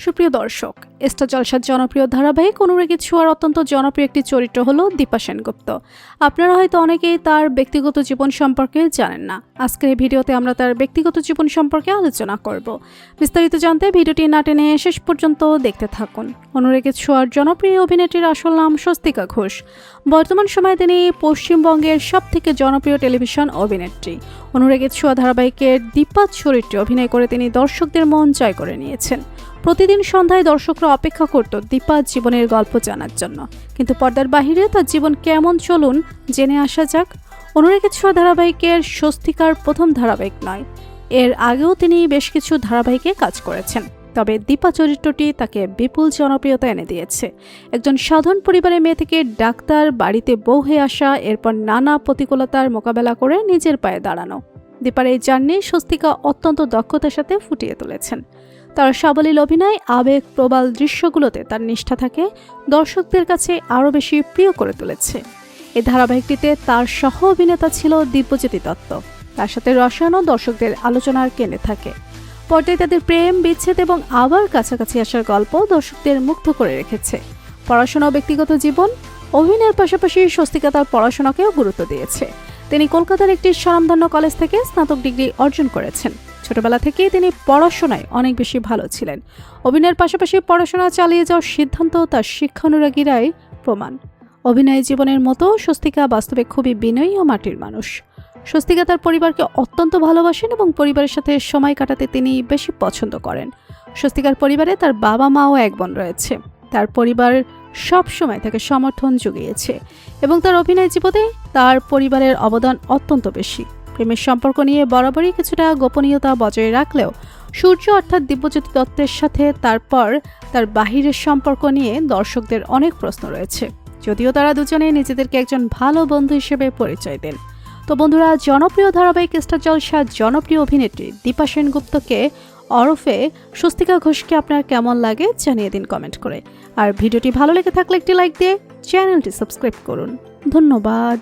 সুপ্রিয় দর্শক, স্টার জলসার জনপ্রিয় ধারাবাহিক অনুরাগী ছোঁয়ার অত্যন্ত জনপ্রিয় একটি চরিত্র হলো দীপা সেনগুপ্ত। আপনারা হয়তো অনেকেই তার ব্যক্তিগত জীবন সম্পর্কে জানেন না। আজকের এই ভিডিওতে আমরা তার ব্যক্তিগত জীবন সম্পর্কে আলোচনা করব। বিস্তারিত জানতে ভিডিওটি না টেনে শেষ পর্যন্ত দেখতে থাকুন। অনুরাগী ছোঁয়ার জনপ্রিয় অভিনেত্রীর আসল নাম স্বস্তিকা ঘোষ। বর্তমান সময়ে তিনি পশ্চিমবঙ্গের সবথেকে জনপ্রিয় টেলিভিশন অভিনেত্রী। অনুরাগী ছোঁয়া ধারাবাহিকের দীপা চরিত্রে অভিনয় করে তিনি দর্শকদের মন জয় করে নিয়েছেন। প্রতিদিন সন্ধ্যায় দর্শকরা অপেক্ষা করত দীপার জীবনের গল্প জানার জন্য, কিন্তু পর্দার বাহিরে তার জীবন কেমন চলুন জেনে আসা যাক। অনুরাগী ছোঁয়া ধারাবাহিকের স্বস্তিকার প্রথম ধারাবাহিক নয়, এর আগেও তিনি বেশ কিছু ধারাবাহিকে কাজ করেছেন। তবে দীপা চরিত্রটি তাকে বিপুল জনপ্রিয়তা এনে দিয়েছে। একজন সাধারণ পরিবারের মেয়ে থেকে ডাক্তার, বাড়িতে বউ হয়ে আসা, এরপর নানা প্রতিকূলতার মোকাবেলা করে নিজের পায়ে দাঁড়ানো। দীপার এই জার্নি স্বস্তিকা অত্যন্ত দক্ষতার সাথে ফুটিয়ে তুলেছেন। তার সাবলীল অভিনয়, আবেগ প্রবল দৃশ্যগুলোতে তার নিষ্ঠা থাকে দর্শকদের কাছে আরও বেশি প্রিয় করে তুলেছে। এই ধারাবাহিকটিতে তার সহ অভিনেতা ছিল দিব্যজ্যোতি দত্ত। তার সাথে রসায়নও দর্শকদের আলোচনার কেন্দ্রে থাকে। পর্দায় তাদের প্রেম, বিচ্ছেদ এবং আবার কাছাকাছি আসার গল্প দর্শকদের মুগ্ধ করে রেখেছে। পড়াশোনা ও ব্যক্তিগত জীবন, অভিনয়ের পাশাপাশি স্বস্তিকা তার পড়াশোনাকেও গুরুত্ব দিয়েছে। তিনি কলকাতার একটি স্বনামধন্য কলেজ থেকে স্নাতক ডিগ্রি অর্জন করেছেন। ছোটবেলা থেকেই তিনি পড়াশোনায় অনেক বেশি ভালো ছিলেন। অভিনয়ের পাশাপাশি পড়াশোনা চালিয়ে যাওয়ার সিদ্ধান্ত তার শিক্ষানুরাগীরাই প্রমাণ। অভিনয় জীবনের মতো স্বস্তিকা বাস্তবে খুবই বিনয়ী ও মাটির মানুষ। স্বস্তিকা তার পরিবারকে অত্যন্ত ভালোবাসেন এবং পরিবারের সাথে সময় কাটাতে তিনি বেশি পছন্দ করেন। স্বস্তিকার পরিবারে তার বাবা মা ও এক বোন রয়েছে। তার পরিবার সব সময় তাকে সমর্থন জুগিয়েছে এবং তার অভিনয় জীবনে তার পরিবারের অবদান অত্যন্ত বেশি। প্রেমের সম্পর্ক নিয়ে বরাবরই কিছুটা গোপনীয়তা বজায় রাখলেও সূর্য অর্থাৎ দিব্যজ্যোতি দত্তের সাথে তারপর তার বাহিরের সম্পর্ক নিয়ে দর্শকদের অনেক প্রশ্ন রয়েছে, যদিও তারা দুজনে নিজেদেরকে একজন ভালো বন্ধু হিসেবে পরিচয় দেন। তো বন্ধুরা, জনপ্রিয় ধারাবাহিক স্টার জলসার জনপ্রিয় অভিনেত্রী দীপা সেনগুপ্তকে ওরফে স্বস্তিকা ঘোষকে আপনার কেমন লাগে জানিয়ে দিন কমেন্ট করে। আর ভিডিওটি ভালো লেগে থাকলে একটি লাইক দিয়ে চ্যানেলটি সাবস্ক্রাইব করুন। ধন্যবাদ।